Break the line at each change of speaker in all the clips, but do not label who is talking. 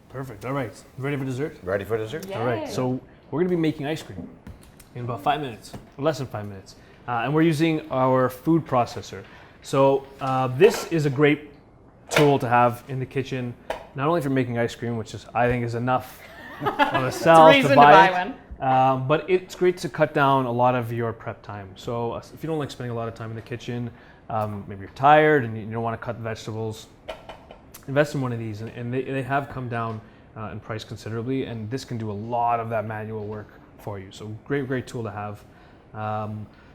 Perfect. All right. Ready for dessert?
Ready for dessert?
Yay.
All right. So we're going to be making ice cream in about 5 minutes, or less than 5 minutes. And we're using our food processor. So this is a great tool to have in the kitchen, not only for making ice cream, which is I think is enough on a sell to buy it, but it's great to cut down a lot of your prep time. So if you don't like spending a lot of time in the kitchen, maybe you're tired and you don't want to cut vegetables, invest in one of these, and they have come down in price considerably, and this can do a lot of that manual work for you. So great tool to have.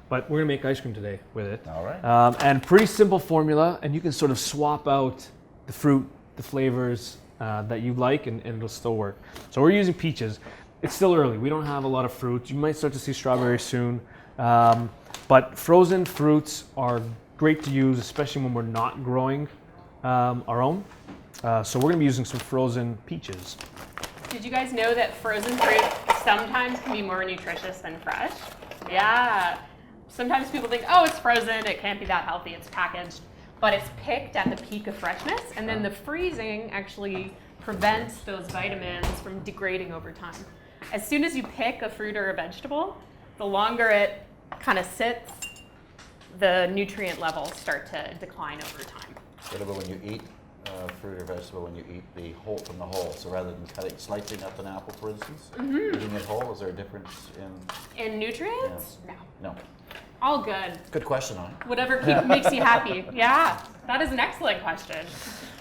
But we're gonna make ice cream today with it.
All right.
And pretty simple formula, and you can sort of swap out the fruit, the flavors that you like, and it'll still work. So we're using peaches. It's still early. We don't have a lot of fruit. You might start to see strawberries soon. But frozen fruits are great to use, especially when we're not growing our own. So we're gonna be using some frozen peaches.
Did you guys know that frozen fruit sometimes can be more nutritious than fresh? Yeah. Sometimes people think, oh, it's frozen, it can't be that healthy, it's packaged. But it's picked at the peak of freshness, and then the freezing actually prevents those vitamins from degrading over time. As soon as you pick a fruit or a vegetable, the longer it kind of sits, the nutrient levels start to decline over time.
What about when you eat fruit or vegetable, when you eat the whole from the whole? So rather than slicing up an apple, for instance, eating it whole, is there a difference
in nutrients?
Yeah.
No.
No.
All good.
Good question, huh?
Whatever makes you happy. Yeah, that is an excellent question.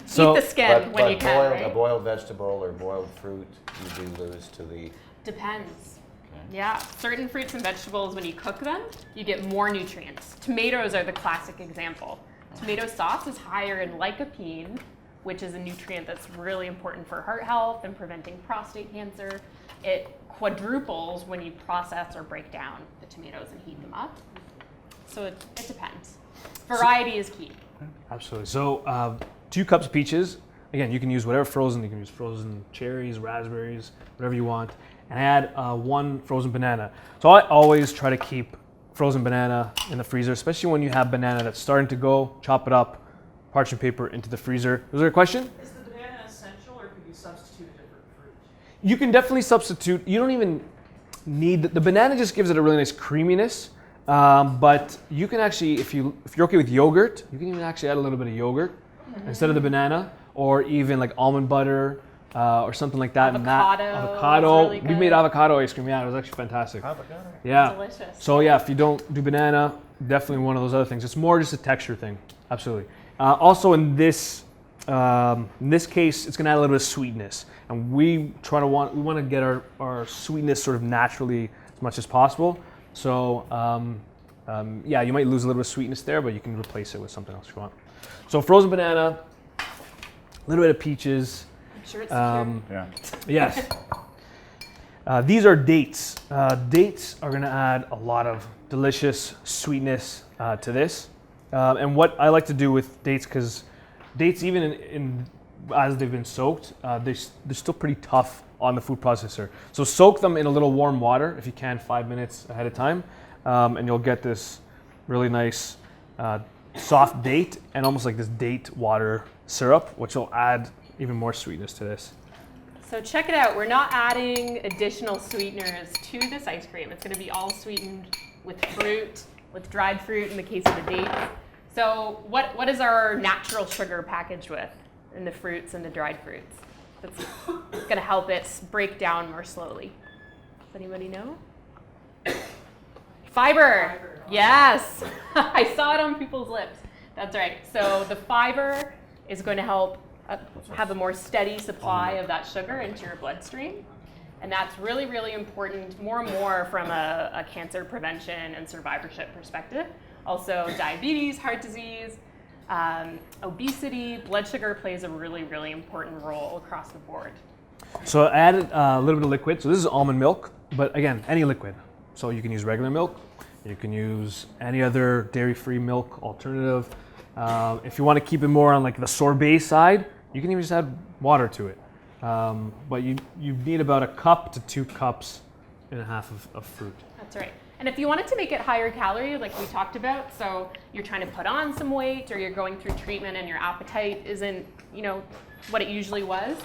So,
Eat the skin when you can, right?
A boiled vegetable or boiled fruit, you do lose to the...
Depends.
Okay.
Yeah, certain fruits and vegetables, when you cook them, you get more nutrients. Tomatoes are the classic example. Tomato sauce is higher in lycopene, which is a nutrient that's really important for heart health and preventing prostate cancer. It quadruples when you process or break down the tomatoes and heat them up. So it depends. Variety is key.
Absolutely. So 2 cups of peaches. Again, you can use whatever frozen. You can use frozen cherries, raspberries, whatever you want. And add 1 frozen banana. So I always try to keep frozen banana in the freezer, especially when you have banana that's starting to go. Chop it up, parchment paper into the freezer. Was there a question?
Is the banana essential, or could you substitute a different fruit?
You can definitely substitute. You don't even need the banana. Just gives it a really nice creaminess. But you can actually, if you're okay with yogurt, you can even actually add a little bit of yogurt instead of the banana, or even like almond butter or something like that. Avocado.
Really
We made avocado ice cream. Yeah, it was actually fantastic.
Avocado.
Yeah.
Delicious.
So yeah, if you don't do banana, definitely one of those other things. It's more just a texture thing. Absolutely. Also in this case, it's gonna add a little bit of sweetness, and we want to get our sweetness sort of naturally as much as possible. So yeah, you might lose a little bit of sweetness there, but you can replace it with something else if you want. So frozen banana, a little bit of peaches.
I'm sure it's secure.
Yeah.
Yes. These are dates. Dates are going to add a lot of delicious sweetness to this. And what I like to do with dates, because dates, even as they've been soaked, they're still pretty tough on the food processor. So soak them in a little warm water, if you can, 5 minutes ahead of time, and you'll get this really nice soft date, and almost like this date water syrup, which will add even more sweetness to this.
So check it out. We're not adding additional sweeteners to this ice cream. It's going to be all sweetened with fruit, with dried fruit in the case of the dates. So what is our natural sugar packaged with in the fruits and the dried fruits? That's going to help it break down more slowly. Does anybody know? Fiber. Yes. I saw it on people's lips. That's right. So the fiber is going to help have a more steady supply of that sugar into your bloodstream. And that's really, really important, more and more from a cancer prevention and survivorship perspective. Also diabetes, heart disease, obesity, blood sugar plays a really, really important role across the board.
So I added a little bit of liquid. So this is almond milk, but again, any liquid. So you can use regular milk. You can use any other dairy-free milk alternative. If you want to keep it more on like the sorbet side, you can even just add water to it. But you need about 1 cup to 2 cups and a half of fruit.
That's right. And if you wanted to make it higher calorie, like we talked about, so you're trying to put on some weight or you're going through treatment and your appetite isn't, what it usually was,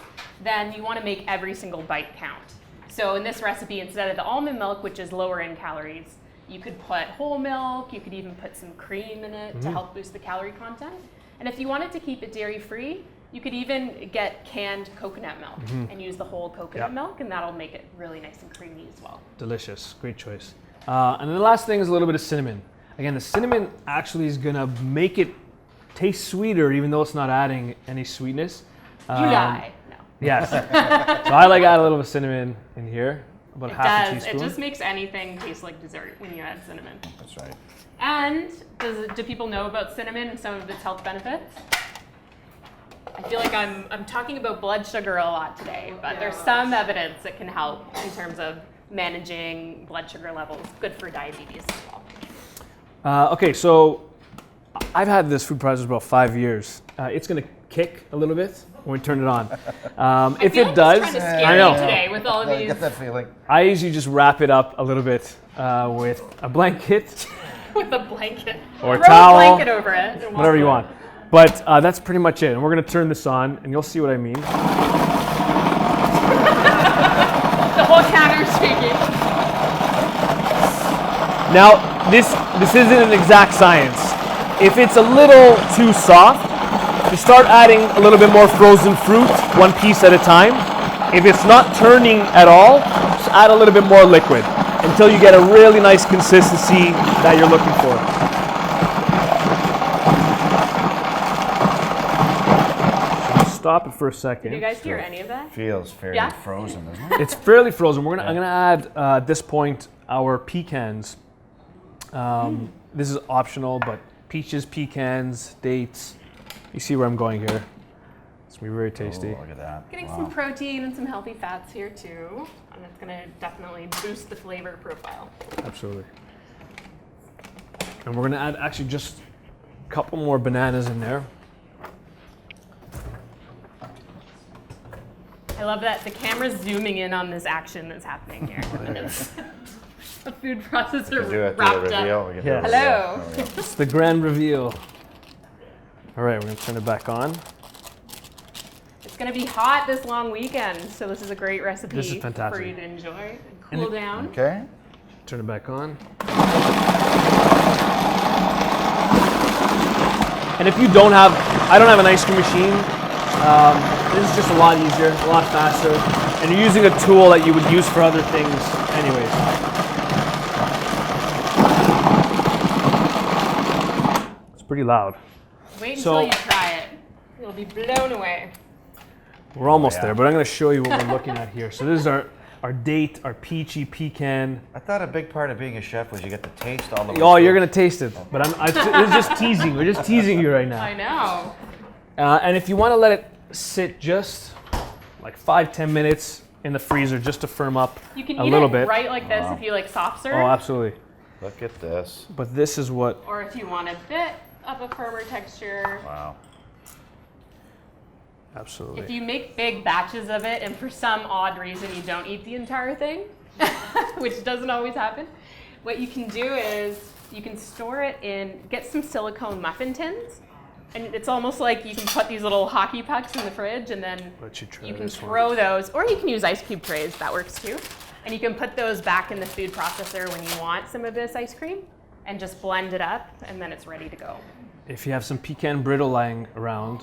then you want to make every single bite count. So in this recipe, instead of the almond milk, which is lower in calories, you could put whole milk, you could even put some cream in it to help boost the calorie content. And if you wanted to keep it dairy-free, you could even get canned coconut milk and use the whole coconut milk, and that'll make it really nice and creamy as well.
Delicious, great choice. And then the last thing is a little bit of cinnamon. Again, the cinnamon actually is gonna make it taste sweeter, even though it's not adding any sweetness.
You lie. No.
Yes. So I like add a little bit of cinnamon in here, about
It
half a
does.
teaspoon.
It just makes anything taste like dessert when you add cinnamon.
That's right.
And do people know about cinnamon and some of its health benefits? I feel like I'm talking about blood sugar a lot today, but there's some evidence that can help in terms of managing blood sugar levels. Good for diabetes as well.
Okay, so I've had this food processor about 5 years. It's gonna kick a little bit when we turn it on. If
feel
it
like
does,
it's trying to scare
I
you
know.
today with all of
I
these.
get that feeling.
I usually just wrap it up a little bit with a blanket
With a blanket.
or a
Throw
towel,
a blanket over it. and
whatever
walk
you
away.
want. But that's pretty much it. And we're gonna turn this on, and you'll see what I mean.
The whole counter's shaking.
Now, this isn't an exact science. If it's a little too soft, just start adding a little bit more frozen fruit, one piece at a time. If it's not turning at all, just add a little bit more liquid until you get a really nice consistency that you're looking for. Stop it for a second.
Did you guys hear any of that?
Feels fairly
Yeah.
frozen, doesn't it?
It's fairly frozen. I'm gonna add at this point our pecans. This is optional, but peaches, pecans, dates. You see where I'm going here. It's gonna be very tasty.
Oh, look at that.
Getting
Wow.
some protein and some healthy fats here too. And it's gonna definitely boost the flavor profile.
Absolutely. And we're gonna add actually just a couple more bananas in there.
I love that the camera's zooming in on this action that's happening here. And it's a food processor
We can do it to
wrapped
the
up.
reveal. We can do
Yeah.
it to the
Hello.
reveal. There we go.
It's the grand reveal. All right, we're gonna turn it back on.
It's gonna be hot this long weekend, so this is a great recipe
This is fantastic.
for you to enjoy and
And
cool
it-
down.
Okay.
Turn it back on. And if you don't have, I don't have an ice cream machine. This is just a lot easier, a lot faster, and you're using a tool that you would use for other things anyways. It's pretty loud.
Wait until
So-
you try it. You'll be blown away.
We're almost
yeah.
there, but I'm going to show you what we're looking at here. So this is our date, our peachy pecan.
I thought a big part of being a chef was you get to taste all the.
Oh, you're going to taste it, but we're just teasing. We're just teasing you right now.
I know.
And if you want to let it sit just like 5-10 minutes in the freezer just to firm up
You can
a
eat
little
it
bit.
right like this
Wow.
if you like soft serve.
Oh, absolutely.
Look at this.
But this is what,
Or if you want a bit of a firmer texture.
Wow.
absolutely.
If you make big batches of it and for some odd reason you don't eat the entire thing, which doesn't always happen, what you can do is you can store it in, get some silicone muffin tins, and it's almost like you can put these little hockey pucks in the fridge and then
Let you try
you can
this one.
throw those, or you can use ice cube trays, that works too. And you can put those back in the food processor when you want some of this ice cream and just blend it up and then it's ready to go.
If you have some pecan brittle lying around,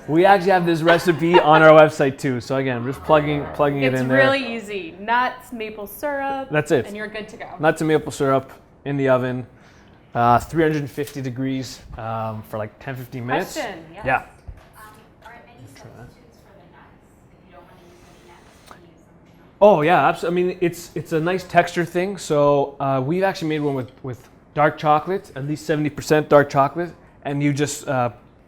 we actually have this recipe on our website too. So again, I'm just plugging it
It's
in there.
really easy. Nuts, maple syrup.
That's it.
And you're good to go.
Nuts and maple syrup in the oven, 350 degrees for like 10-15 minutes.
Question, yes.
Yeah.
Are any substitutes for the nuts? If you don't want to use any nuts, you can use something else.
Oh yeah, absolutely. I mean, it's a nice texture thing. So we've actually made one with dark chocolate, at least 70% dark chocolate, and you just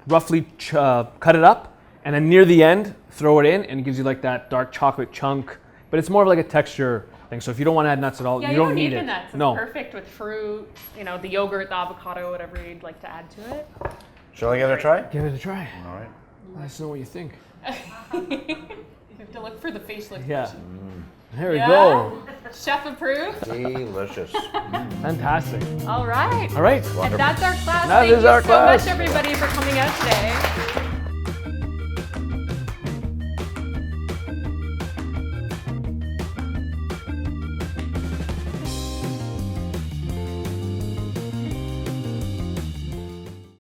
roughly cut it up, and then near the end throw it in, and it gives you like that dark chocolate chunk. But it's more of like a texture thing. So if you don't want to add nuts at all,
Yeah,
you don't need
the
it.
nuts. It's
No.
perfect with fruit, the yogurt, the avocado, whatever you'd like to add to it.
Shall I give it a try?
Give it a try.
All right.
Let us know what you think.
You have to look for the facial
Yeah.
expression.
There we
Yeah.
go.
Chef approved.
Delicious.
Fantastic.
All right.
All right.
And that's our class.
That
Thank
is
you
our
so
class.
much, everybody, for coming out today.